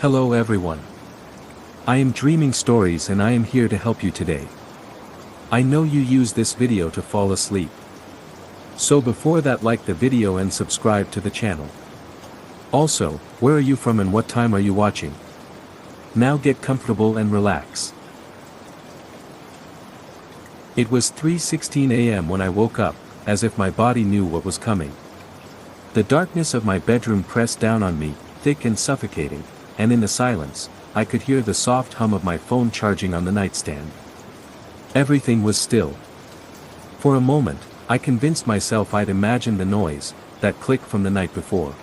Hello everyone. I am Dreaming Stories and I am here to help you today. I know you use this video to fall asleep. So before that, like the video and subscribe to the channel. Also, where are you from and what time are you watching? Now get comfortable and relax. It was 3:16 a.m. when I woke up, as if my body knew what was coming. The darkness of my bedroom pressed down on me, thick and suffocating, and in the silence, I could hear the soft hum of my phone charging on the nightstand. Everything was still. For a moment, I convinced myself I'd imagined the noise, that click from the night before.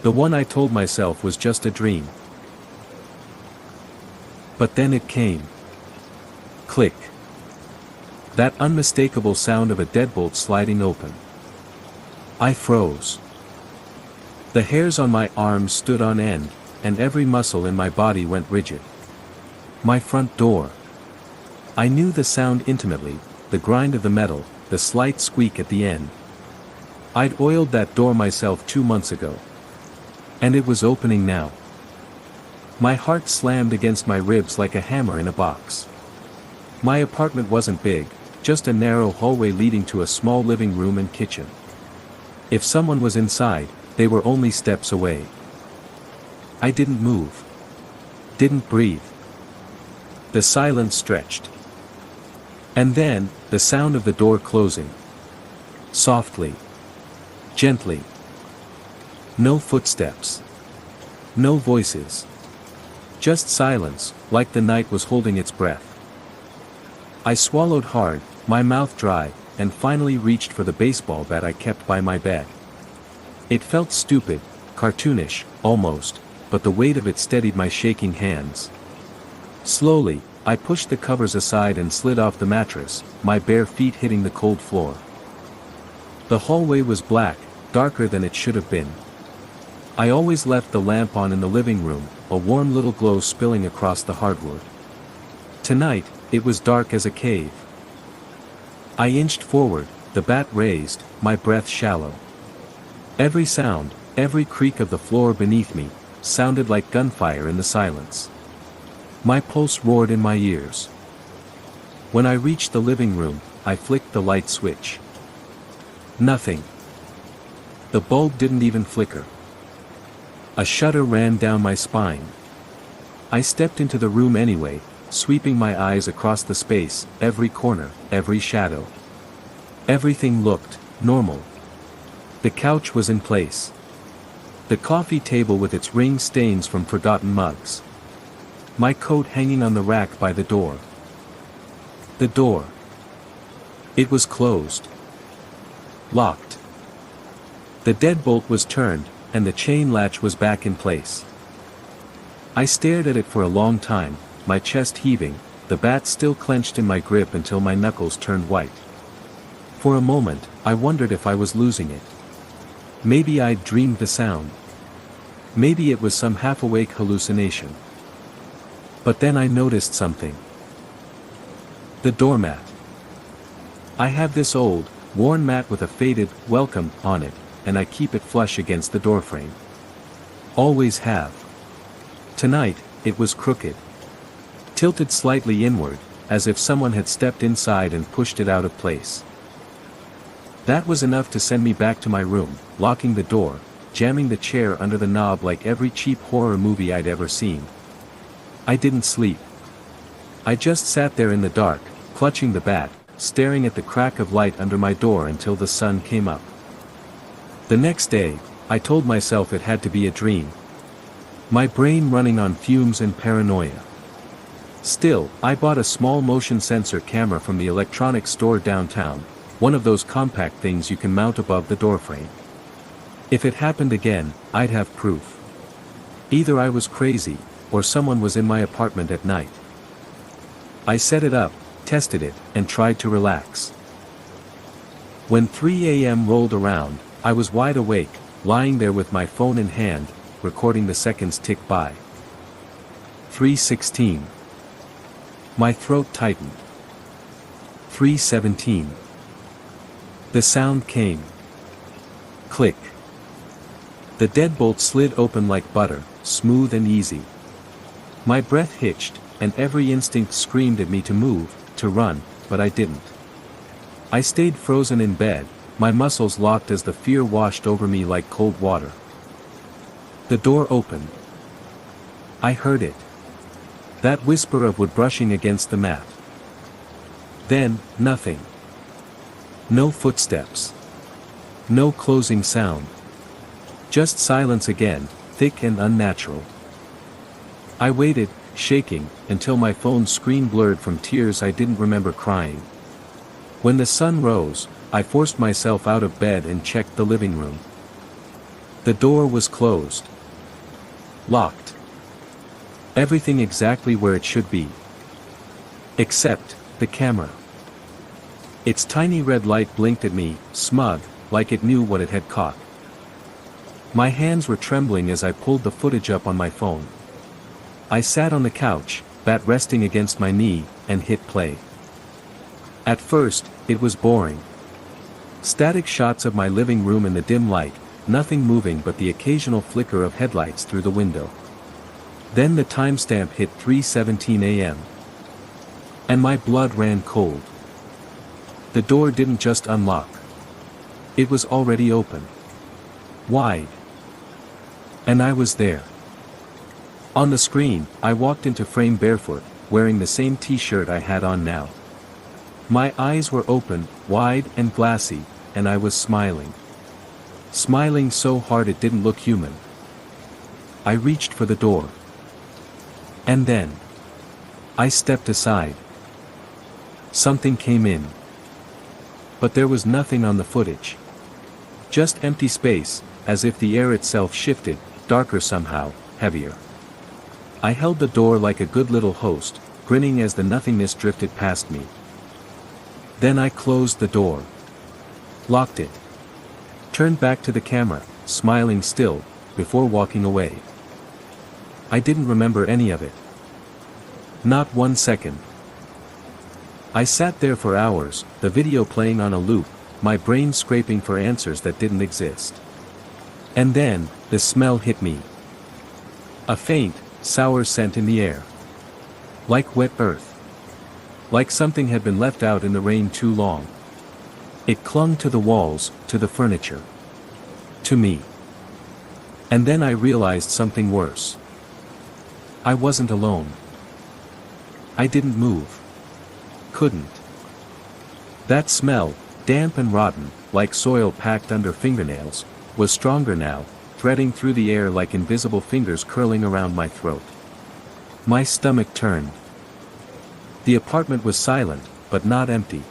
The one I told myself was just a dream. But then it came. Click. That unmistakable sound of a deadbolt sliding open. I froze. The hairs on my arms stood on end, and every muscle in my body went rigid. My front door. I knew the sound intimately, the grind of the metal, the slight squeak at the end. I'd oiled that door myself 2 months ago. And it was opening now. My heart slammed against my ribs like a hammer in a box. My apartment wasn't big, just a narrow hallway leading to a small living room and kitchen. If someone was inside, they were only steps away. I didn't move. Didn't breathe. The silence stretched. And then, the sound of the door closing. Softly. Gently. No footsteps. No voices. Just silence, like the night was holding its breath. I swallowed hard, my mouth dry, and finally reached for the baseball bat I kept by my bed. It felt stupid, cartoonish, almost, but the weight of it steadied my shaking hands. Slowly, I pushed the covers aside and slid off the mattress, my bare feet hitting the cold floor. The hallway was black, darker than it should have been. I always left the lamp on in the living room, a warm little glow spilling across the hardwood. Tonight, it was dark as a cave. I inched forward, the bat raised, my breath shallow. Every sound, every creak of the floor beneath me, sounded like gunfire in the silence. My pulse roared in my ears. When I reached the living room, I flicked the light switch. Nothing. The bulb didn't even flicker. A shudder ran down my spine. I stepped into the room anyway, sweeping my eyes across the space, every corner, every shadow. Everything looked normal. The couch was in place. The coffee table with its ring stains from forgotten mugs. My coat hanging on the rack by the door. The door. It was closed. Locked. The deadbolt was turned, and the chain latch was back in place. I stared at it for a long time, my chest heaving, the bat still clenched in my grip until my knuckles turned white. For a moment, I wondered if I was losing it. Maybe I'd dreamed the sound. Maybe it was some half-awake hallucination. But then I noticed something. The doormat. I have this old, worn mat with a faded "welcome" on it, and I keep it flush against the doorframe. Always have. Tonight, it was crooked. Tilted slightly inward, as if someone had stepped inside and pushed it out of place. That was enough to send me back to my room, locking the door, jamming the chair under the knob like every cheap horror movie I'd ever seen. I didn't sleep. I just sat there in the dark, clutching the bat, staring at the crack of light under my door until the sun came up. The next day, I told myself it had to be a dream. My brain running on fumes and paranoia. Still, I bought a small motion sensor camera from the electronics store downtown, one of those compact things you can mount above the doorframe. If it happened again, I'd have proof. Either I was crazy, or someone was in my apartment at night. I set it up, tested it, and tried to relax. When 3 a.m. rolled around, I was wide awake, lying there with my phone in hand, recording the seconds tick by. 3:16. My throat tightened. 3:17. The sound came. Click. The deadbolt slid open like butter, smooth and easy. My breath hitched, and every instinct screamed at me to move, to run, but I didn't. I stayed frozen in bed, my muscles locked as the fear washed over me like cold water. The door opened. I heard it. That whisper of wood brushing against the mat. Then, nothing. No footsteps. No closing sound. Just silence again, thick and unnatural. I waited, shaking, until my phone's screen blurred from tears I didn't remember crying. When the sun rose, I forced myself out of bed and checked the living room. The door was closed. Locked. Everything exactly where it should be. Except the camera. Its tiny red light blinked at me, smug, like it knew what it had caught. My hands were trembling as I pulled the footage up on my phone. I sat on the couch, bat resting against my knee, and hit play. At first, it was boring. Static shots of my living room in the dim light, nothing moving but the occasional flicker of headlights through the window. Then the timestamp hit 3:17 a.m. And my blood ran cold. The door didn't just unlock. It was already open. Wide. And I was there. On the screen, I walked into frame barefoot, wearing the same t-shirt I had on now. My eyes were open, wide and glassy, and I was smiling. Smiling so hard it didn't look human. I reached for the door. And then I stepped aside. Something came in. But there was nothing on the footage. Just empty space, as if the air itself shifted, darker somehow, heavier. I held the door like a good little host, grinning as the nothingness drifted past me. Then I closed the door. Locked it. Turned back to the camera, smiling still, before walking away. I didn't remember any of it. Not 1 second. I sat there for hours, the video playing on a loop, my brain scraping for answers that didn't exist. And then, the smell hit me. A faint, sour scent in the air. Like wet earth. Like something had been left out in the rain too long. It clung to the walls, to the furniture. To me. And then I realized something worse. I wasn't alone. I didn't move. Couldn't. That smell, damp and rotten, like soil packed under fingernails, was stronger now, threading through the air like invisible fingers curling around my throat. My stomach turned. The apartment was silent, but not empty.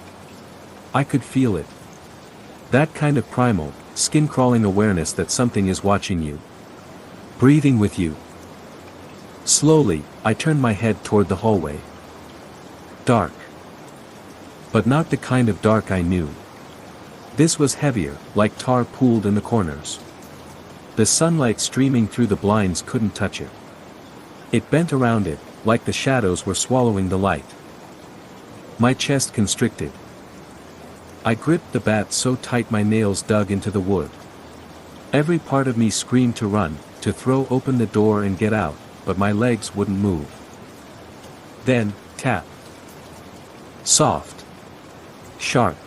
I could feel it. That kind of primal, skin-crawling awareness that something is watching you. Breathing with you. Slowly, I turned my head toward the hallway. Dark. But not the kind of dark I knew. This was heavier, like tar pooled in the corners. The sunlight streaming through the blinds couldn't touch it. It bent around it, like the shadows were swallowing the light. My chest constricted. I gripped the bat so tight my nails dug into the wood. Every part of me screamed to run, to throw open the door and get out, but my legs wouldn't move. Then, tap. Soft. Sharp.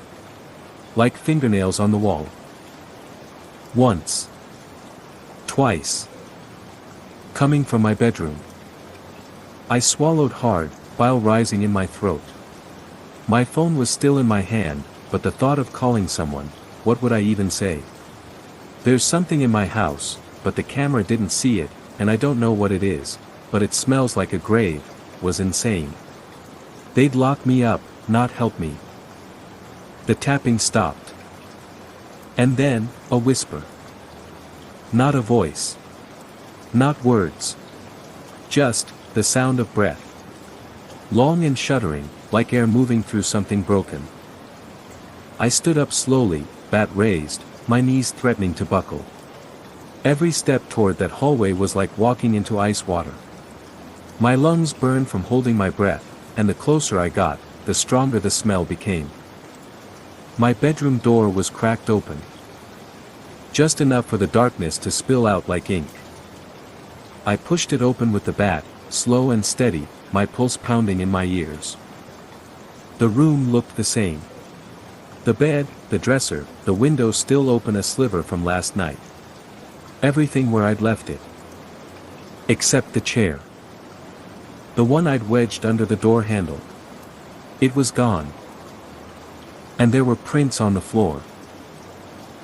Like fingernails on the wall. Once. Twice. Coming from my bedroom. I swallowed hard, bile rising in my throat. My phone was still in my hand, but the thought of calling someone, what would I even say? There's something in my house, but the camera didn't see it, and I don't know what it is, but it smells like a grave, was insane. They'd lock me up, not help me. The tapping stopped. And then, a whisper. Not a voice. Not words. Just, the sound of breath. Long and shuddering, like air moving through something broken. I stood up slowly, bat raised, my knees threatening to buckle. Every step toward that hallway was like walking into ice water. My lungs burned from holding my breath, and the closer I got, the stronger the smell became. My bedroom door was cracked open. Just enough for the darkness to spill out like ink. I pushed it open with the bat, slow and steady, my pulse pounding in my ears. The room looked the same. The bed, the dresser, the window still open a sliver from last night. Everything where I'd left it. Except the chair. The one I'd wedged under the door handle. It was gone. And there were prints on the floor.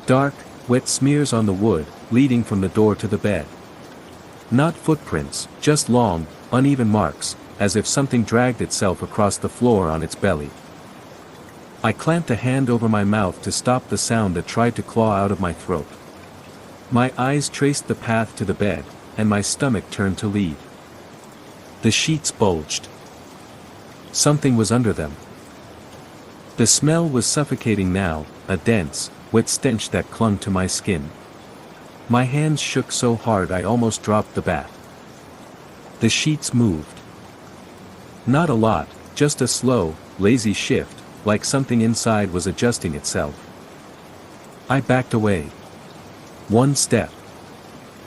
Dark, wet smears on the wood, leading from the door to the bed. Not footprints, just long, uneven marks, as if something dragged itself across the floor on its belly. I clamped a hand over my mouth to stop the sound that tried to claw out of my throat. My eyes traced the path to the bed, and my stomach turned to lead. The sheets bulged. Something was under them. The smell was suffocating now, a dense, wet stench that clung to my skin. My hands shook so hard I almost dropped the bat. The sheets moved. Not a lot, just a slow, lazy shift, like something inside was adjusting itself. I backed away. 1 step.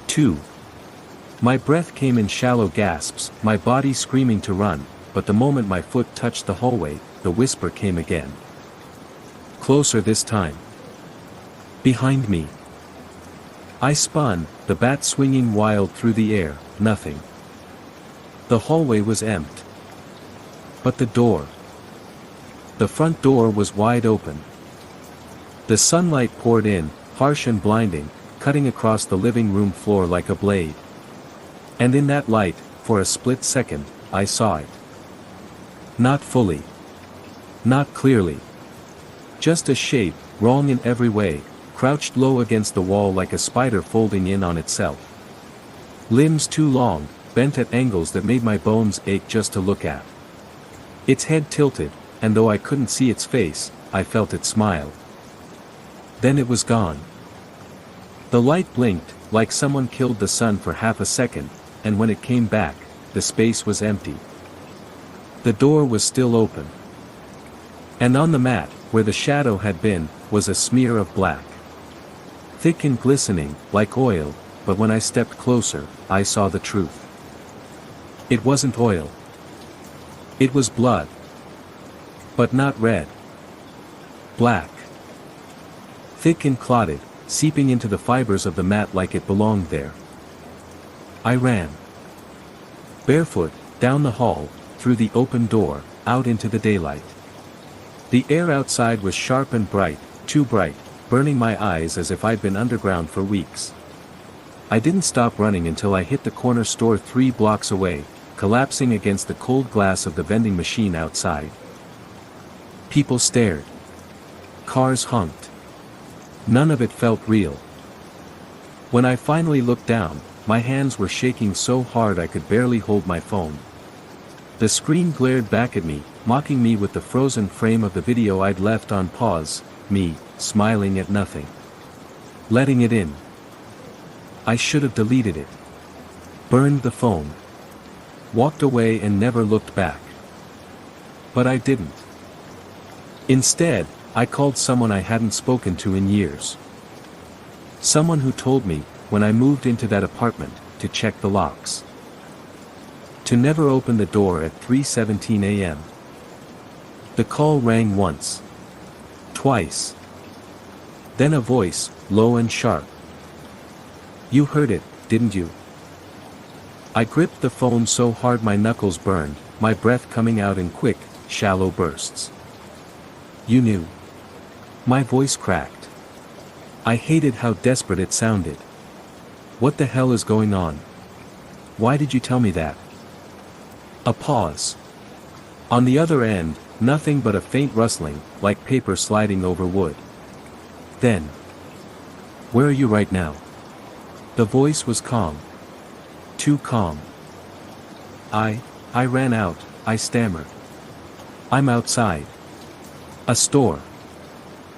2. My breath came in shallow gasps, my body screaming to run, but the moment my foot touched the hallway, the whisper came again. Closer this time. Behind me. I spun, the bat swinging wild through the air, nothing. The hallway was empty. But the door. The front door was wide open. The sunlight poured in, harsh and blinding, cutting across the living room floor like a blade. And in that light, for a split second, I saw it. Not fully. Not clearly. Just a shape, wrong in every way, crouched low against the wall like a spider folding in on itself. Limbs too long, bent at angles that made my bones ache just to look at. Its head tilted, and though I couldn't see its face, I felt it smile. Then it was gone. The light blinked, like someone killed the sun for half a second, and when it came back, the space was empty. The door was still open. And on the mat, where the shadow had been, was a smear of black. Thick and glistening, like oil, but when I stepped closer, I saw the truth. It wasn't oil. It was blood. But not red. Black. Thick and clotted, seeping into the fibers of the mat like it belonged there. I ran. Barefoot, down the hall, through the open door, out into the daylight. The air outside was sharp and bright, too bright, burning my eyes as if I'd been underground for weeks. I didn't stop running until I hit the corner store 3 blocks away, collapsing against the cold glass of the vending machine outside. People stared. Cars honked. None of it felt real. When I finally looked down, my hands were shaking so hard I could barely hold my phone. The screen glared back at me, mocking me with the frozen frame of the video I'd left on pause, me, smiling at nothing. Letting it in. I should have deleted it. Burned the phone. Walked away and never looked back. But I didn't. Instead, I called someone I hadn't spoken to in years. Someone who told me, when I moved into that apartment, to check the locks. To never open the door at 3:17 a.m. The call rang once. Twice. Then a voice, low and sharp. You heard it, didn't you? I gripped the phone so hard my knuckles burned, my breath coming out in quick, shallow bursts. You knew. My voice cracked. I hated how desperate it sounded. What the hell is going on? Why did you tell me that? A pause. On the other end, nothing but a faint rustling, like paper sliding over wood. Then. Where are you right now? The voice was calm. Too calm. I ran out, I stammered. I'm outside. A store.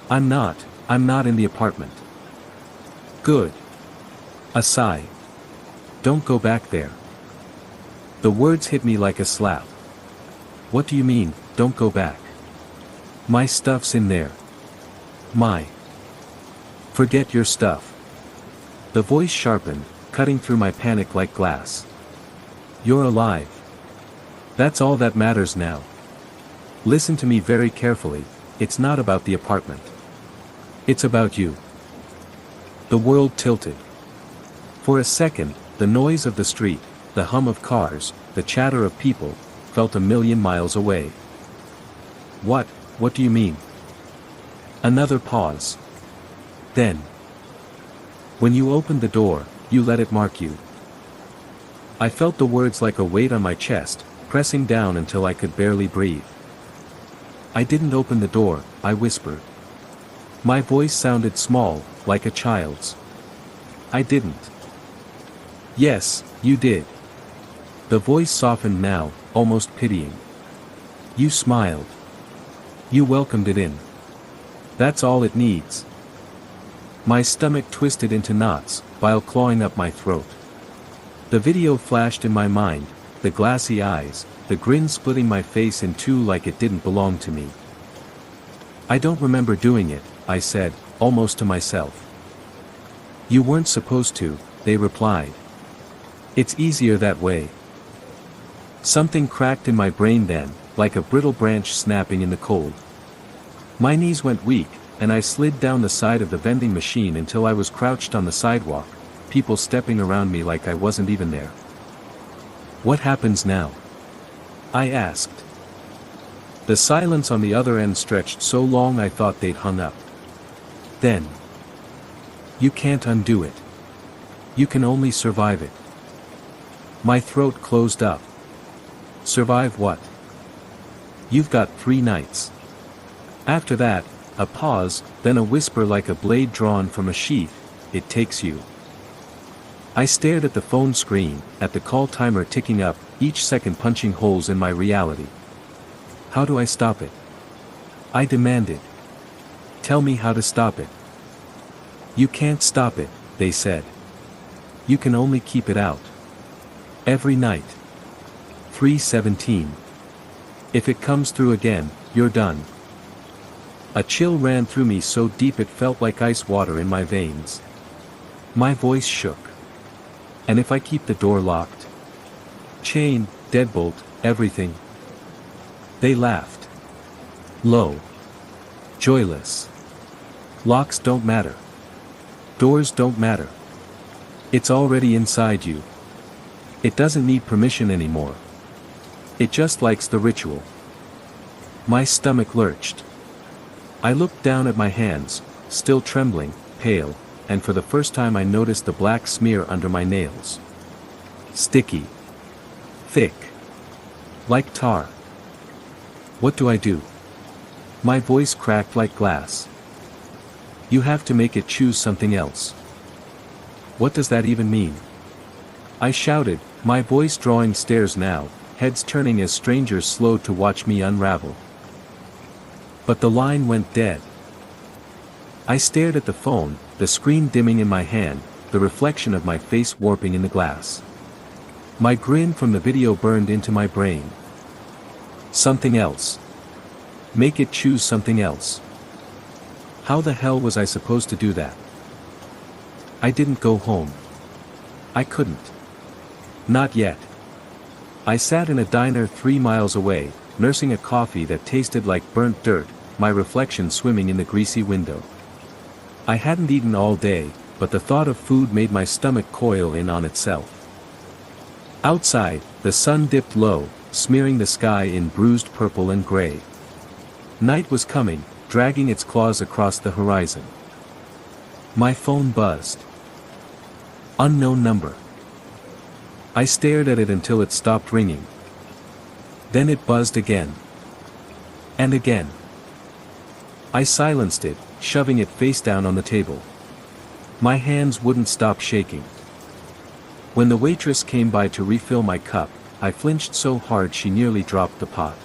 I'm not in the apartment. Good. A sigh. Don't go back there. The words hit me like a slap. What do you mean, don't go back? My stuff's in there. My. Forget your stuff. The voice sharpened, cutting through my panic like glass. You're alive. That's all that matters now. Listen to me very carefully, it's not about the apartment. It's about you. The world tilted. For a second, the noise of the street, the hum of cars, the chatter of people, felt a million miles away. What do you mean? Another pause. Then. When you opened the door, you let it mark you. I felt the words like a weight on my chest, pressing down until I could barely breathe. I didn't open the door, I whispered. My voice sounded small, like a child's. I didn't. Yes, you did. The voice softened now, almost pitying. You smiled. You welcomed it in. That's all it needs. My stomach twisted into knots, while clawing up my throat. The video flashed in my mind, the glassy eyes, the grin splitting my face in two like it didn't belong to me. I don't remember doing it, I said, almost to myself. You weren't supposed to, they replied. It's easier that way. Something cracked in my brain then, like a brittle branch snapping in the cold. My knees went weak, and I slid down the side of the vending machine until I was crouched on the sidewalk, people stepping around me like I wasn't even there. What happens now? I asked. The silence on the other end stretched so long I thought they'd hung up. Then. You can't undo it. You can only survive it. My throat closed up. Survive what? You've got 3 nights. After that, a pause, then a whisper like a blade drawn from a sheath, it takes you. I stared at the phone screen, at the call timer ticking up, each second punching holes in my reality. How do I stop it? I demanded. Tell me how to stop it. You can't stop it, they said. You can only keep it out. Every night. 3:17. If it comes through again, you're done. A chill ran through me so deep it felt like ice water in my veins. My voice shook. And if I keep the door locked? Chain, deadbolt, everything. They laughed. Low. Joyless. Locks don't matter. Doors don't matter. It's already inside you. It doesn't need permission anymore. It just likes the ritual. My stomach lurched. I looked down at my hands, still trembling, pale, and for the first time I noticed the black smear under my nails. Sticky. Thick. Like tar. What do I do? My voice cracked like glass. You have to make it choose something else. What does that even mean? I shouted, my voice drawing stares now, heads turning as strangers slowed to watch me unravel. But the line went dead. I stared at the phone, the screen dimming in my hand, the reflection of my face warping in the glass. My grin from the video burned into my brain. Something else. Make it choose something else. How the hell was I supposed to do that? I didn't go home. I couldn't. Not yet. I sat in a diner 3 miles away, nursing a coffee that tasted like burnt dirt, my reflection swimming in the greasy window. I hadn't eaten all day, but the thought of food made my stomach coil in on itself. Outside, the sun dipped low, smearing the sky in bruised purple and gray. Night was coming, dragging its claws across the horizon. My phone buzzed. Unknown number. I stared at it until it stopped ringing. Then it buzzed again. And again. I silenced it, shoving it face down on the table. My hands wouldn't stop shaking. When the waitress came by to refill my cup, I flinched so hard she nearly dropped the pot.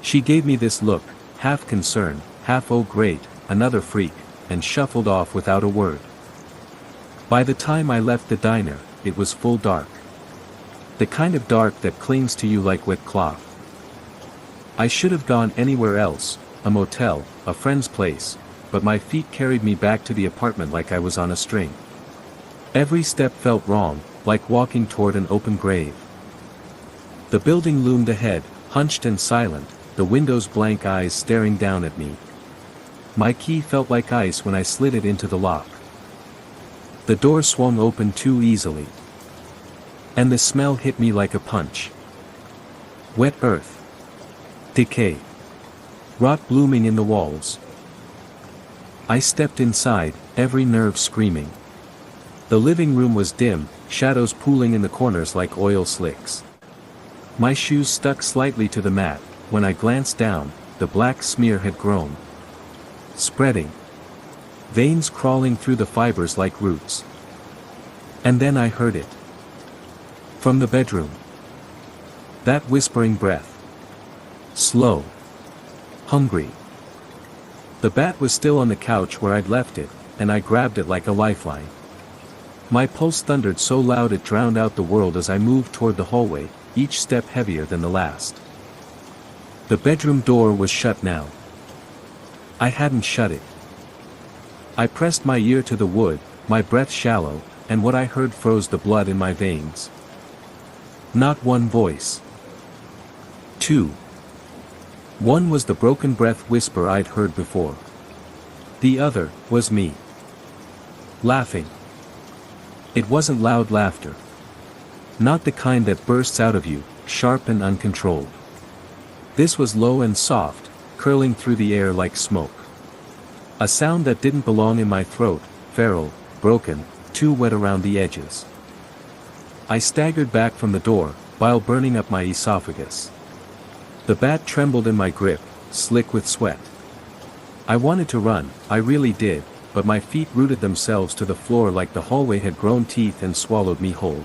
She gave me this look, half concern, half oh great, another freak, and shuffled off without a word. By the time I left the diner, it was full dark. The kind of dark that clings to you like wet cloth. I should have gone anywhere else, a motel, a friend's place, but my feet carried me back to the apartment like I was on a string. Every step felt wrong, like walking toward an open grave. The building loomed ahead, hunched and silent, the window's blank eyes staring down at me. My key felt like ice when I slid it into the lock. The door swung open too easily. And the smell hit me like a punch. Wet earth. Decay. Rot blooming in the walls. I stepped inside, every nerve screaming. The living room was dim, shadows pooling in the corners like oil slicks. My shoes stuck slightly to the mat. When I glanced down, the black smear had grown. Spreading. Veins crawling through the fibers like roots. And then I heard it. From the bedroom. That whispering breath. Slow. Hungry. The bat was still on the couch where I'd left it, and I grabbed it like a lifeline. My pulse thundered so loud it drowned out the world as I moved toward the hallway, each step heavier than the last. The bedroom door was shut now. I hadn't shut it. I pressed my ear to the wood, my breath shallow, and what I heard froze the blood in my veins. Not one voice. Two. One was the broken breath whisper I'd heard before. The other was me. Laughing. It wasn't loud laughter. Not the kind that bursts out of you, sharp and uncontrolled. This was low and soft, curling through the air like smoke. A sound that didn't belong in my throat, feral, broken, too wet around the edges. I staggered back from the door, bile burning up my esophagus. The bat trembled in my grip, slick with sweat. I wanted to run, I really did, but my feet rooted themselves to the floor like the hallway had grown teeth and swallowed me whole.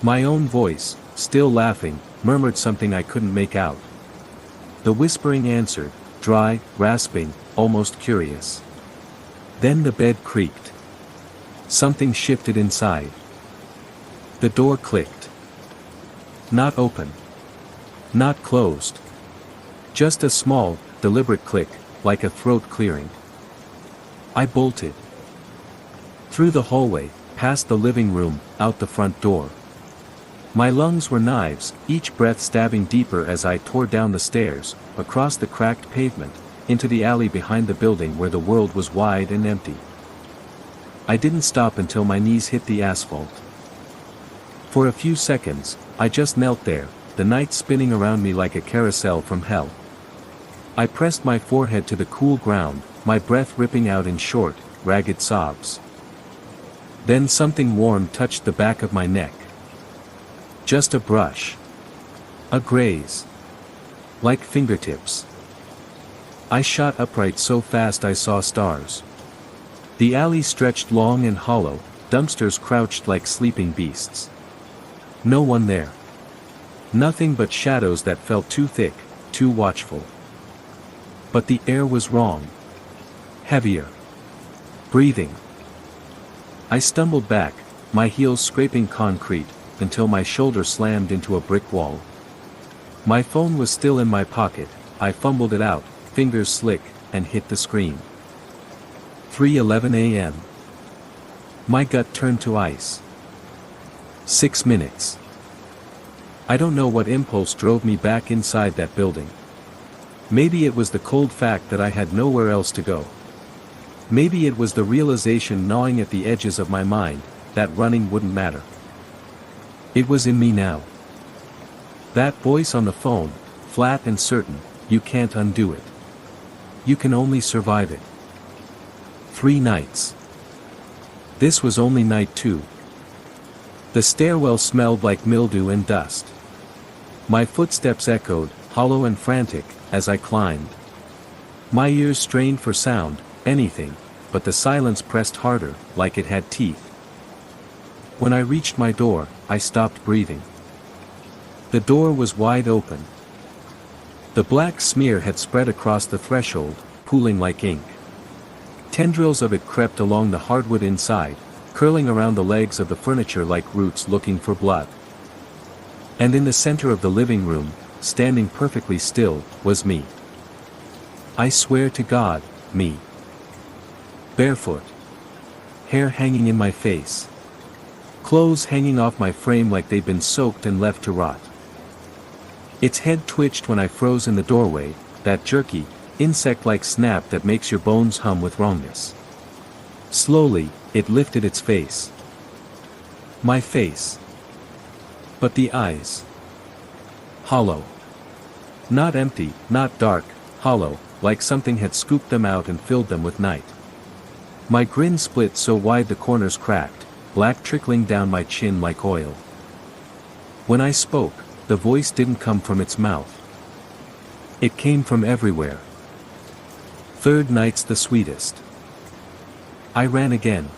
My own voice, still laughing, murmured something I couldn't make out. The whispering answered, dry, rasping, almost curious. Then the bed creaked. Something shifted inside. The door clicked. Not open. Not closed. Just a small, deliberate click, like a throat clearing. I bolted. Through the hallway, past the living room, out the front door. My lungs were knives, each breath stabbing deeper as I tore down the stairs, across the cracked pavement, into the alley behind the building where the world was wide and empty. I didn't stop until my knees hit the asphalt. For a few seconds, I just knelt there, the night spinning around me like a carousel from hell. I pressed my forehead to the cool ground, my breath ripping out in short, ragged sobs. Then something warm touched the back of my neck. Just a brush. A graze. Like fingertips. I shot upright so fast I saw stars. The alley stretched long and hollow, dumpsters crouched like sleeping beasts. No one there. Nothing but shadows that felt too thick, too watchful. But the air was wrong. Heavier. Breathing. I stumbled back, my heels scraping concrete, until my shoulder slammed into a brick wall. My phone was still in my pocket, I fumbled it out, fingers slick, and hit the screen. 3:11 a.m. My gut turned to ice. 6 minutes. I don't know what impulse drove me back inside that building. Maybe it was the cold fact that I had nowhere else to go. Maybe it was the realization gnawing at the edges of my mind, that running wouldn't matter. It was in me now. That voice on the phone, flat and certain, you can't undo it. You can only survive it. 3 nights. This was only night 2. The stairwell smelled like mildew and dust. My footsteps echoed, hollow and frantic, as I climbed. My ears strained for sound, anything, but the silence pressed harder, like it had teeth. When I reached my door, I stopped breathing. The door was wide open. The black smear had spread across the threshold, pooling like ink. Tendrils of it crept along the hardwood inside, curling around the legs of the furniture like roots looking for blood. And in the center of the living room, standing perfectly still, was me. I swear to God, me. Barefoot. Hair hanging in my face. Clothes hanging off my frame like they'd been soaked and left to rot. Its head twitched when I froze in the doorway, that jerky, insect-like snap that makes your bones hum with wrongness. Slowly, it lifted its face. My face. But the eyes. Hollow. Not empty, not dark, hollow, like something had scooped them out and filled them with night. My grin split so wide the corners cracked, black trickling down my chin like oil. When I spoke, the voice didn't come from its mouth. It came from everywhere. Third night's the sweetest. I ran again.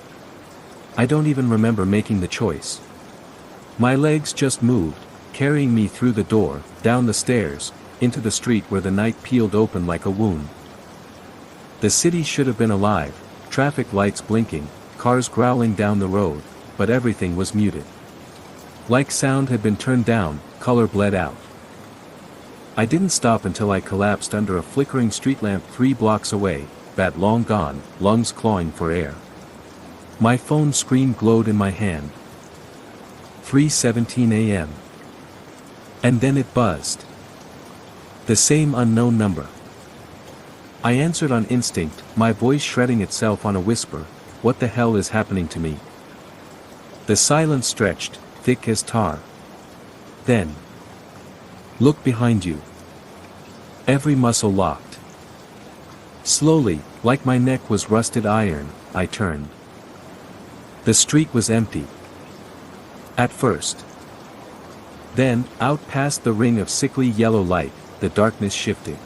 I don't even remember making the choice. My legs just moved, carrying me through the door, down the stairs, into the street where the night peeled open like a wound. The city should have been alive, traffic lights blinking, cars growling down the road, but everything was muted. Like sound had been turned down, color bled out. I didn't stop until I collapsed under a flickering street lamp 3 blocks away, bat long gone, lungs clawing for air. My phone screen glowed in my hand. 3:17 a.m. And then it buzzed. The same unknown number. I answered on instinct, my voice shredding itself on a whisper, "What the hell is happening to me?" The silence stretched, thick as tar. Then. Look behind you. Every muscle locked. Slowly, like my neck was rusted iron, I turned. The street was empty. At first. Then, out past the ring of sickly yellow light, the darkness shifted.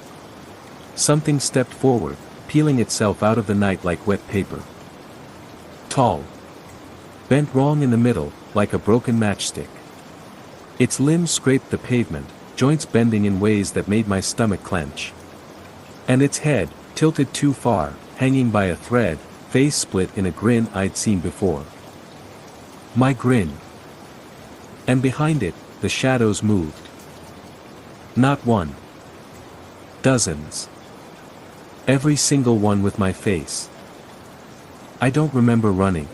Something stepped forward, peeling itself out of the night like wet paper. Tall. Bent wrong in the middle, like a broken matchstick. Its limbs scraped the pavement, joints bending in ways that made my stomach clench. And its head, tilted too far, hanging by a thread, face split in a grin I'd seen before. My grin. And behind it, the shadows moved. Not one. Dozens. Every single one with my face. I don't remember running.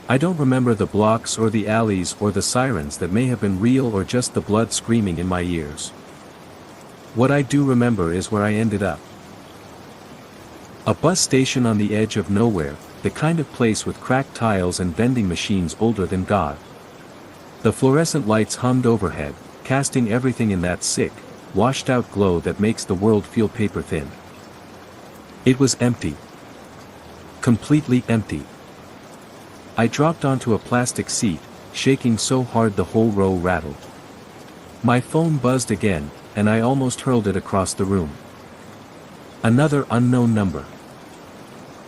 I don't remember the blocks or the alleys or the sirens that may have been real or just the blood screaming in my ears. What I do remember is where I ended up. A bus station on the edge of nowhere, the kind of place with cracked tiles and vending machines older than God. The fluorescent lights hummed overhead, casting everything in that sick, washed-out glow that makes the world feel paper-thin. It was empty. Completely empty. I dropped onto a plastic seat, shaking so hard the whole row rattled. My phone buzzed again, and I almost hurled it across the room. Another unknown number.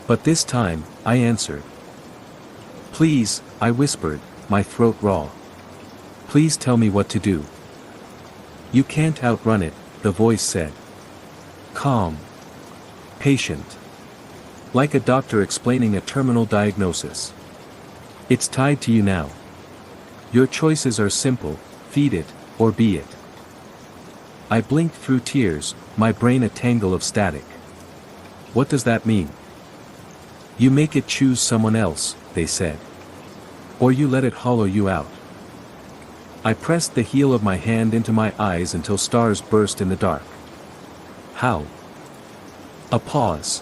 But this time, I answered. "Please," I whispered, my throat raw. "Please tell me what to do." "You can't outrun it," the voice said. Calm. Patient. Like a doctor explaining a terminal diagnosis. "It's tied to you now. Your choices are simple, feed it, or be it." I blinked through tears, my brain a tangle of static. "What does that mean?" "You make it choose someone else," they said. "Or you let it hollow you out." I pressed the heel of my hand into my eyes until stars burst in the dark. "How?" A pause.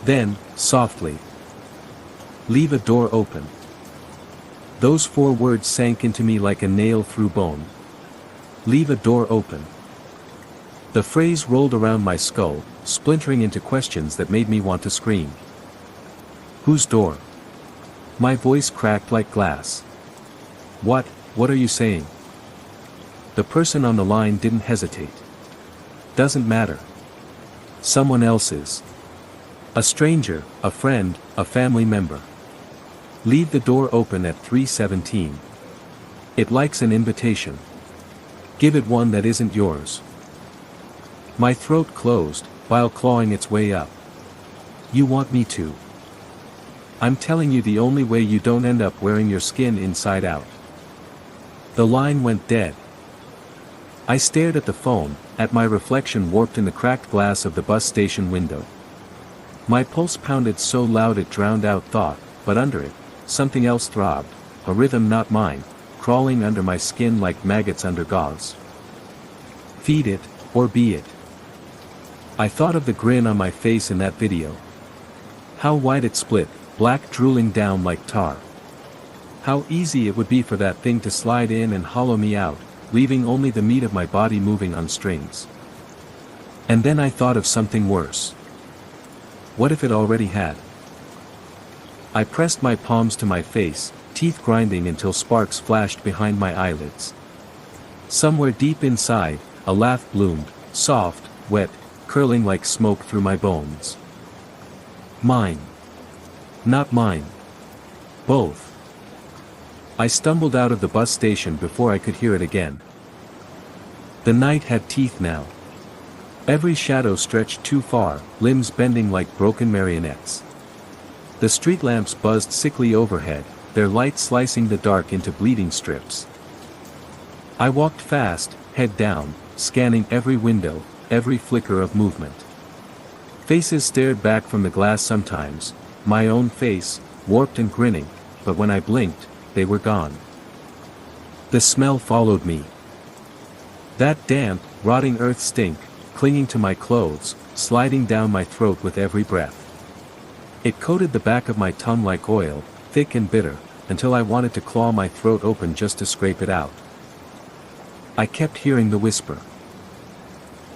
Then, softly. "Leave a door open." Those 4 words sank into me like a nail through bone. Leave a door open. The phrase rolled around my skull, splintering into questions that made me want to scream. Whose door? My voice cracked like glass. What are you saying?" The person on the line didn't hesitate. "Doesn't matter. Someone else's. A stranger, a friend, a family member. Leave the door open at 3:17. It likes an invitation. Give it one that isn't yours." My throat closed, while clawing its way up. "You want me to? I'm telling you the only way you don't end up wearing your skin inside out." The line went dead. I stared at the phone, at my reflection warped in the cracked glass of the bus station window. My pulse pounded so loud it drowned out thought, but under it, something else throbbed, a rhythm not mine, crawling under my skin like maggots under gauze. Feed it, or be it. I thought of the grin on my face in that video. How wide it split, black drooling down like tar. How easy it would be for that thing to slide in and hollow me out, leaving only the meat of my body moving on strings. And then I thought of something worse. What if it already had? I pressed my palms to my face, teeth grinding until sparks flashed behind my eyelids. Somewhere deep inside, a laugh bloomed, soft, wet, curling like smoke through my bones. Mine. Not mine. Both. I stumbled out of the bus station before I could hear it again. The night had teeth now. Every shadow stretched too far, limbs bending like broken marionettes. The street lamps buzzed sickly overhead, their light slicing the dark into bleeding strips. I walked fast, head down, scanning every window, every flicker of movement. Faces stared back from the glass sometimes, my own face, warped and grinning, but when I blinked, they were gone. The smell followed me. That damp, rotting earth stink, clinging to my clothes, sliding down my throat with every breath. It coated the back of my tongue like oil, thick and bitter, until I wanted to claw my throat open just to scrape it out. I kept hearing the whisper.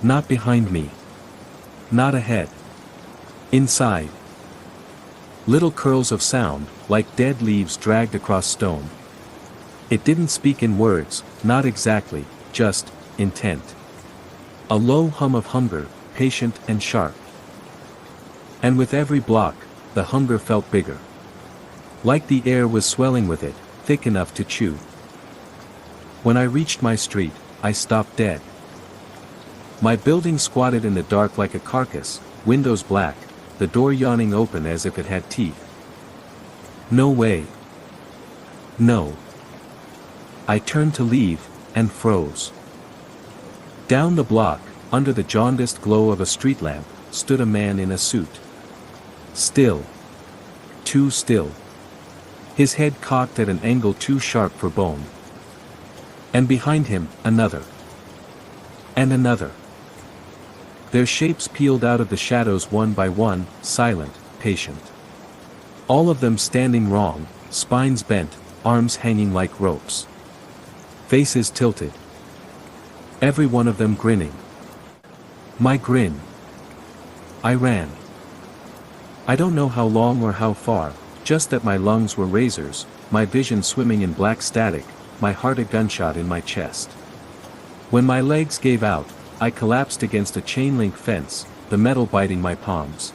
Not behind me. Not ahead. Inside. Little curls of sound, like dead leaves dragged across stone. It didn't speak in words, not exactly, just intent. A low hum of hunger, patient and sharp. And with every block, the hunger felt bigger. Like the air was swelling with it, thick enough to chew. When I reached my street, I stopped dead. My building squatted in the dark like a carcass, windows black, the door yawning open as if it had teeth. No way. No. I turned to leave, and froze. Down the block, under the jaundiced glow of a street lamp, stood a man in a suit. Still. Too still. His head cocked at an angle too sharp for bone. And behind him, another. And another. Their shapes peeled out of the shadows one by one, silent, patient. All of them standing wrong, spines bent, arms hanging like ropes. Faces tilted. Every one of them grinning. My grin. I ran. I don't know how long or how far, just that my lungs were razors, my vision swimming in black static, my heart a gunshot in my chest. When my legs gave out, I collapsed against a chain-link fence, the metal biting my palms.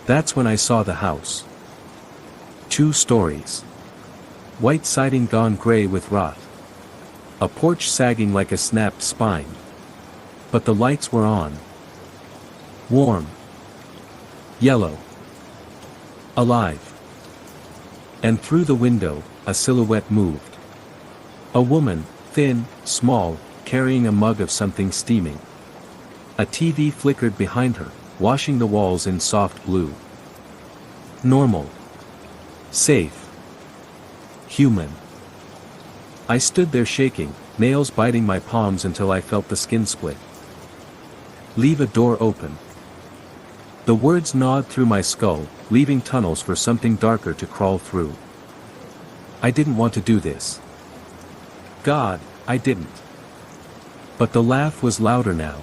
That's when I saw the house. 2 stories. White siding gone gray with rot. A porch sagging like a snapped spine. But the lights were on. Warm. Yellow. Alive. And through the window, a silhouette moved. A woman, thin, small, carrying a mug of something steaming. A TV flickered behind her, washing the walls in soft blue. Normal. Safe. Human. I stood there shaking, nails biting my palms until I felt the skin split. Leave a door open. The words gnawed through my skull, leaving tunnels for something darker to crawl through. I didn't want to do this. God, I didn't. But the laugh was louder now.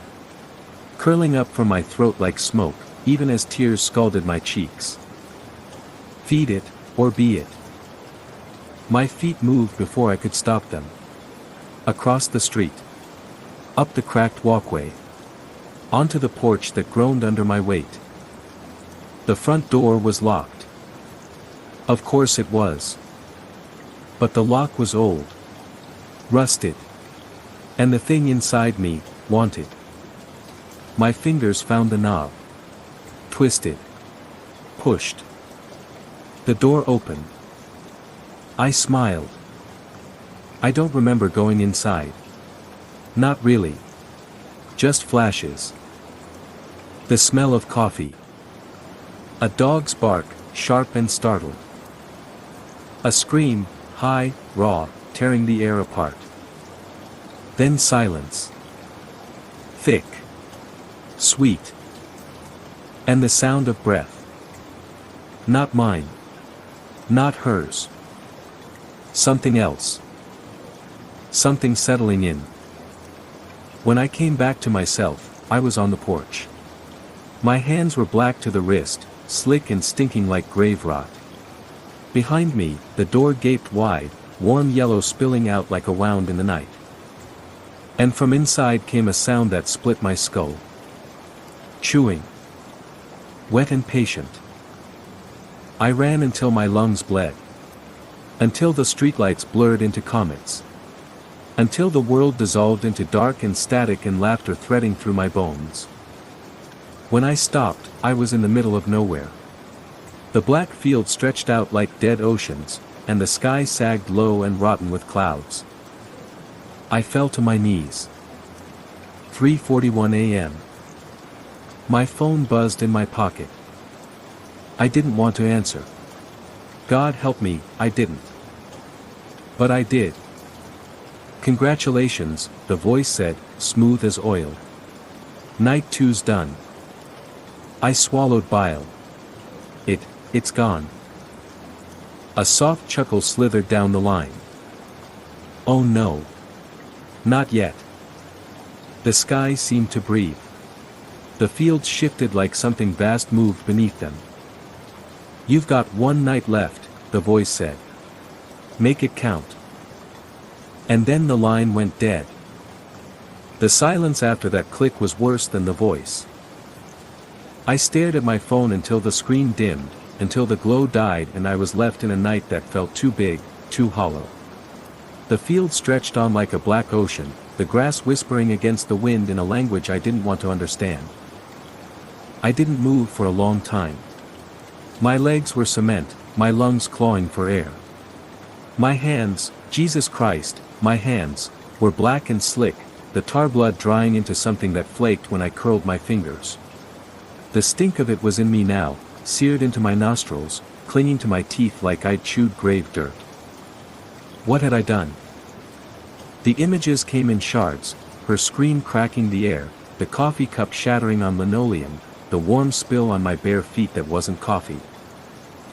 Curling up from my throat like smoke, even as tears scalded my cheeks. Feed it, or be it. My feet moved before I could stop them. Across the street. Up the cracked walkway. Onto the porch that groaned under my weight. The front door was locked. Of course it was. But the lock was old. Rusted. And the thing inside me, wanted. My fingers found the knob. Twisted. Pushed. The door opened. I smiled. I don't remember going inside. Not really. Just flashes. The smell of coffee. A dog's bark, sharp and startled. A scream, high, raw, tearing the air apart. Then silence. Thick. Sweet. And the sound of breath. Not mine. Not hers. Something else. Something settling in. When I came back to myself, I was on the porch. My hands were black to the wrist, slick and stinking like grave rot. Behind me, the door gaped wide, warm yellow spilling out like a wound in the night. And from inside came a sound that split my skull. Chewing. Wet and patient. I ran until my lungs bled. Until the streetlights blurred into comets. Until the world dissolved into dark and static and laughter threading through my bones. When I stopped, I was in the middle of nowhere. The black field stretched out like dead oceans, and the sky sagged low and rotten with clouds. I fell to my knees. 3:41 a.m. My phone buzzed in my pocket. I didn't want to answer. God help me, I didn't. But I did. Congratulations, the voice said, smooth as oil. Night two's done. I swallowed bile. It's gone. A soft chuckle slithered down the line. Oh no. Not yet. The sky seemed to breathe. The fields shifted like something vast moved beneath them. You've got one night left, the voice said. Make it count. And then the line went dead. The silence after that click was worse than the voice. I stared at my phone until the screen dimmed, until the glow died and I was left in a night that felt too big, too hollow. The field stretched on like a black ocean, the grass whispering against the wind in a language I didn't want to understand. I didn't move for a long time. My legs were cement, my lungs clawing for air. My hands, Jesus Christ, my hands, were black and slick, the tar blood drying into something that flaked when I curled my fingers. The stink of it was in me now, seared into my nostrils, clinging to my teeth like I'd chewed grave dirt. What had I done? The images came in shards, her scream cracking the air, the coffee cup shattering on linoleum, the warm spill on my bare feet that wasn't coffee.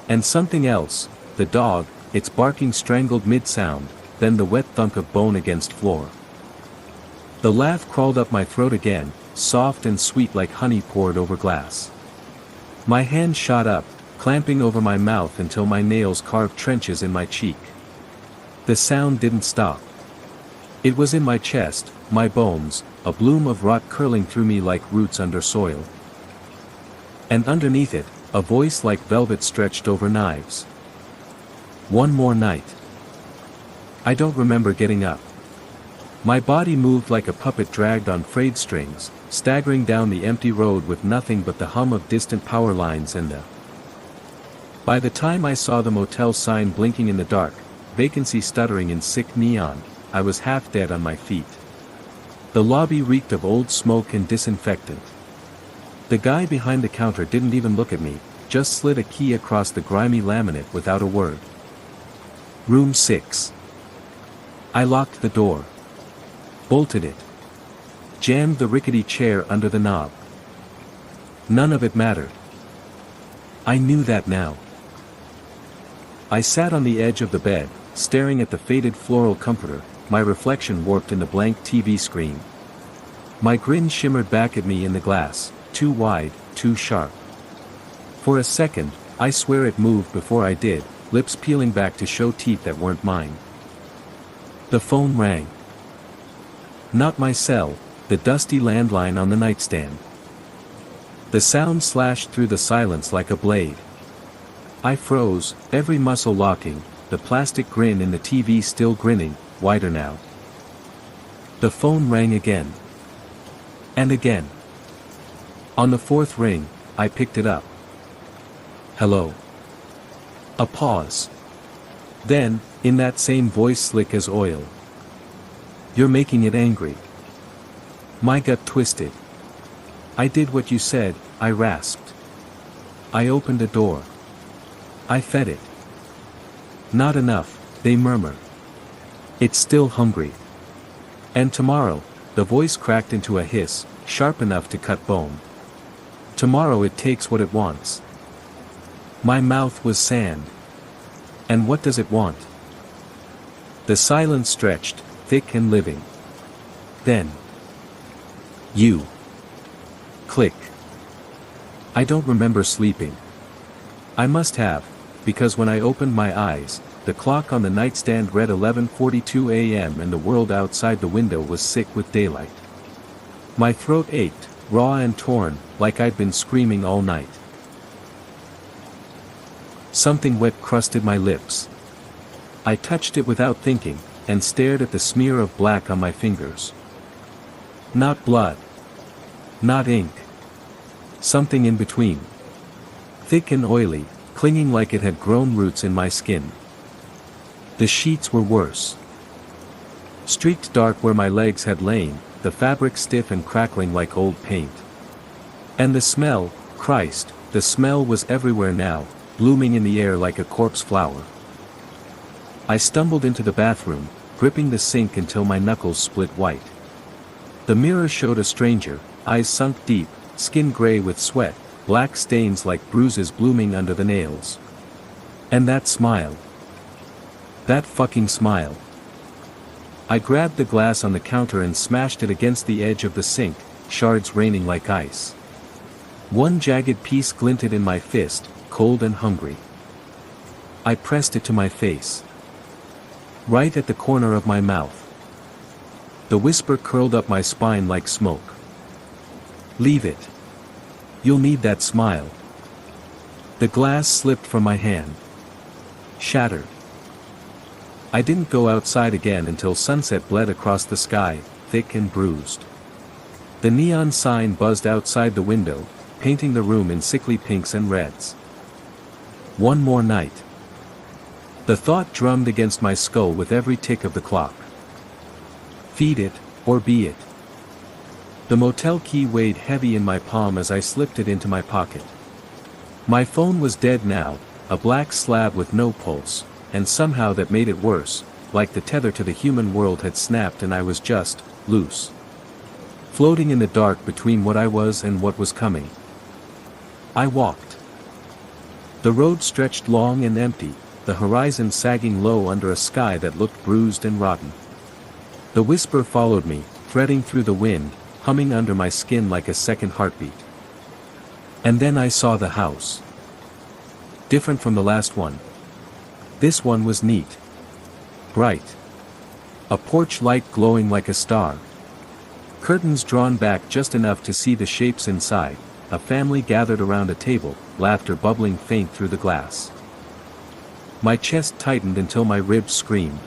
And something else, the dog, its barking strangled mid-sound, then the wet thunk of bone against floor. The laugh crawled up my throat again, soft and sweet like honey poured over glass. My hand shot up, clamping over my mouth until my nails carved trenches in my cheek. The sound didn't stop. It was in my chest, my bones, a bloom of rot curling through me like roots under soil. And underneath it, a voice like velvet stretched over knives. One more night. I don't remember getting up. My body moved like a puppet dragged on frayed strings, staggering down the empty road with nothing but the hum of distant power lines and the... By the time I saw the motel sign blinking in the dark, vacancy stuttering in sick neon, I was half dead on my feet. The lobby reeked of old smoke and disinfectant. The guy behind the counter didn't even look at me, just slid a key across the grimy laminate without a word. Room 6. I locked the door. Bolted it. Jammed the rickety chair under the knob. None of it mattered. I knew that now. I sat on the edge of the bed, staring at the faded floral comforter, my reflection warped in the blank TV screen. My grin shimmered back at me in the glass, too wide, too sharp. For a second, I swear it moved before I did, lips peeling back to show teeth that weren't mine. The phone rang. Not my cell, the dusty landline on the nightstand. The sound slashed through the silence like a blade. I froze, every muscle locking, the plastic grin in the TV still grinning, wider now. The phone rang again. And again. On the fourth ring, I picked it up. Hello. A pause. Then, in that same voice slick as oil. You're making it angry. My gut twisted. I did what you said, I rasped. I opened a door. I fed it. Not enough, they murmur. It's still hungry. And tomorrow, the voice cracked into a hiss, sharp enough to cut bone. Tomorrow it takes what it wants. My mouth was sand. And what does it want? The silence stretched, thick and living. Then. You. Click. I don't remember sleeping. I must have, because when I opened my eyes, the clock on the nightstand read 11:42 a.m. and the world outside the window was sick with daylight. My throat ached, raw and torn, like I'd been screaming all night. Something wet crusted my lips. I touched it without thinking, and stared at the smear of black on my fingers. Not blood. Not ink. Something in between. Thick and oily, clinging like it had grown roots in my skin. The sheets were worse. Streaked dark where my legs had lain, the fabric stiff and crackling like old paint. And the smell, Christ, the smell was everywhere now, blooming in the air like a corpse flower. I stumbled into the bathroom, gripping the sink until my knuckles split white. The mirror showed a stranger, eyes sunk deep, skin gray with sweat, black stains like bruises blooming under the nails. And that smile. That fucking smile. I grabbed the glass on the counter and smashed it against the edge of the sink, shards raining like ice. One jagged piece glinted in my fist, cold and hungry. I pressed it to my face. Right at the corner of my mouth. The whisper curled up my spine like smoke. Leave it. You'll need that smile. The glass slipped from my hand. Shattered. I didn't go outside again until sunset bled across the sky, thick and bruised. The neon sign buzzed outside the window, painting the room in sickly pinks and reds. One more night. The thought drummed against my skull with every tick of the clock. Feed it, or be it. The motel key weighed heavy in my palm as I slipped it into my pocket. My phone was dead now, a black slab with no pulse, and somehow that made it worse, like the tether to the human world had snapped and I was just, loose. Floating in the dark between what I was and what was coming. I walked. The road stretched long and empty, the horizon sagging low under a sky that looked bruised and rotten. The whisper followed me, threading through the wind, humming under my skin like a second heartbeat. And then I saw the house. Different from the last one. This one was neat. Bright. A porch light glowing like a star. Curtains drawn back just enough to see the shapes inside, a family gathered around a table, laughter bubbling faint through the glass. My chest tightened until my ribs screamed.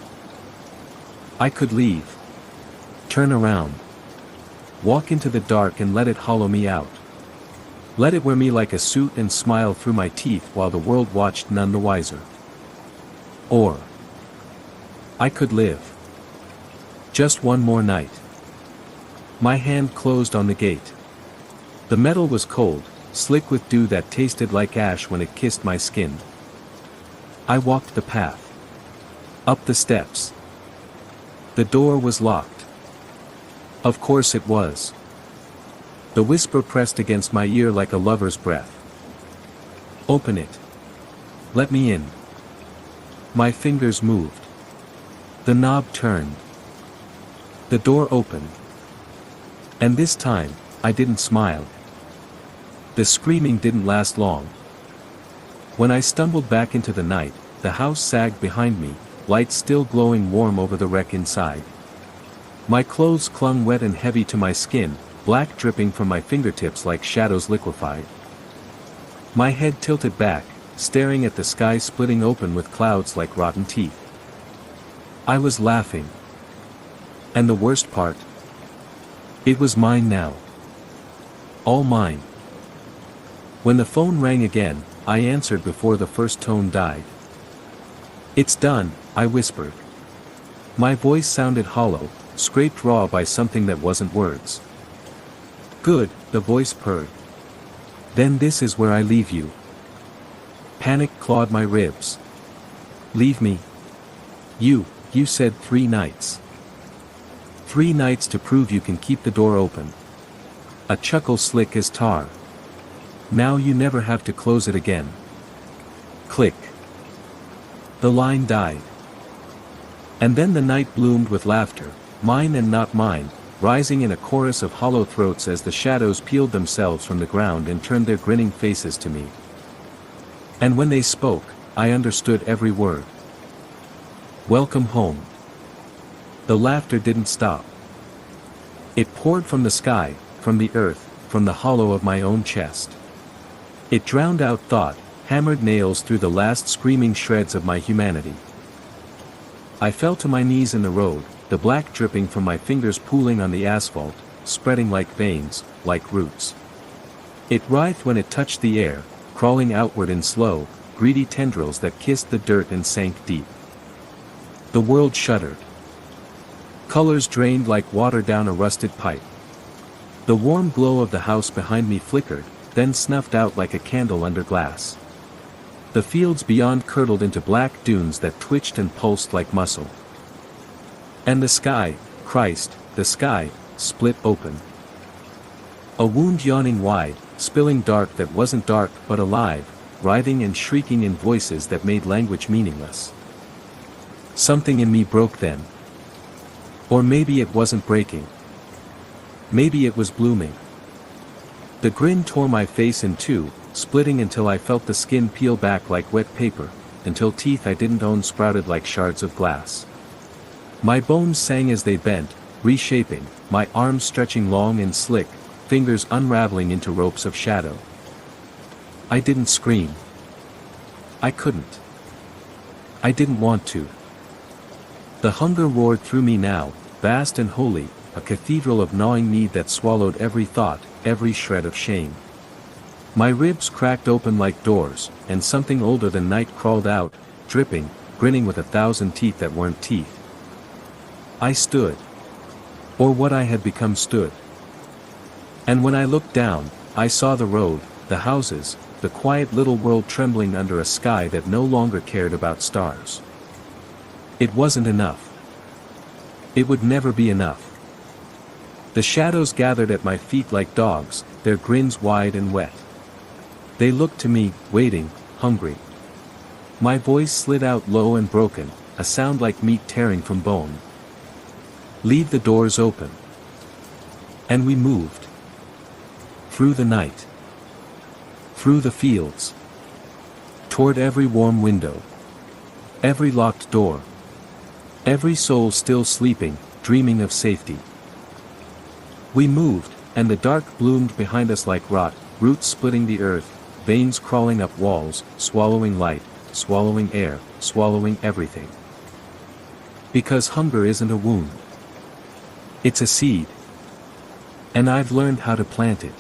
I could leave. Turn around. Walk into the dark and let it hollow me out. Let it wear me like a suit and smile through my teeth while the world watched none the wiser. Or I could live. Just one more night. My hand closed on the gate. The metal was cold, slick with dew that tasted like ash when it kissed my skin. I walked the path. Up the steps. The door was locked. Of course it was. The whisper pressed against my ear like a lover's breath. Open it. Let me in. My fingers moved. The knob turned. The door opened. And this time, I didn't smile. The screaming didn't last long. When I stumbled back into the night, the house sagged behind me, lights still glowing warm over the wreck inside. My clothes clung wet and heavy to my skin, black dripping from my fingertips like shadows liquefied. My head tilted back, staring at the sky splitting open with clouds like rotten teeth. I was laughing. And the worst part? It was mine now. All mine. When the phone rang again, I answered before the first tone died. It's done, I whispered. My voice sounded hollow, scraped raw by something that wasn't words. Good, the voice purred. Then this is where I leave you. Panic clawed my ribs. Leave me. You said 3 nights. 3 nights to prove you can keep the door open. A chuckle slick as tar. Now you never have to close it again. Click. The line died. And then the night bloomed with laughter, mine and not mine, rising in a chorus of hollow throats as the shadows peeled themselves from the ground and turned their grinning faces to me. And when they spoke, I understood every word. Welcome home. The laughter didn't stop. It poured from the sky, from the earth, from the hollow of my own chest. It drowned out thought, hammered nails through the last screaming shreds of my humanity. I fell to my knees in the road, the black dripping from my fingers pooling on the asphalt, spreading like veins, like roots. It writhed when it touched the air, crawling outward in slow, greedy tendrils that kissed the dirt and sank deep. The world shuddered. Colors drained like water down a rusted pipe. The warm glow of the house behind me flickered, then snuffed out like a candle under glass. The fields beyond curdled into black dunes that twitched and pulsed like muscle. And the sky, Christ, the sky, split open. A wound yawning wide, spilling dark that wasn't dark but alive, writhing and shrieking in voices that made language meaningless. Something in me broke then. Or maybe it wasn't breaking. Maybe it was blooming. The grin tore my face in two, splitting until I felt the skin peel back like wet paper, until teeth I didn't own sprouted like shards of glass. My bones sang as they bent, reshaping, my arms stretching long and slick, fingers unraveling into ropes of shadow. I didn't scream. I couldn't. I didn't want to. The hunger roared through me now, vast and holy, a cathedral of gnawing need that swallowed every thought, every shred of shame. My ribs cracked open like doors, and something older than night crawled out, dripping, grinning with 1,000 teeth that weren't teeth. I stood. Or what I had become stood. And when I looked down, I saw the road, the houses, the quiet little world trembling under a sky that no longer cared about stars. It wasn't enough. It would never be enough. The shadows gathered at my feet like dogs, their grins wide and wet. They looked to me, waiting, hungry. My voice slid out low and broken, a sound like meat tearing from bone. Leave the doors open. And we moved. Through the night. Through the fields. Toward every warm window. Every locked door. Every soul still sleeping, dreaming of safety. We moved, and the dark bloomed behind us like rot, roots splitting the earth, veins crawling up walls, swallowing light, swallowing air, swallowing everything. Because hunger isn't a wound. It's a seed. And I've learned how to plant it.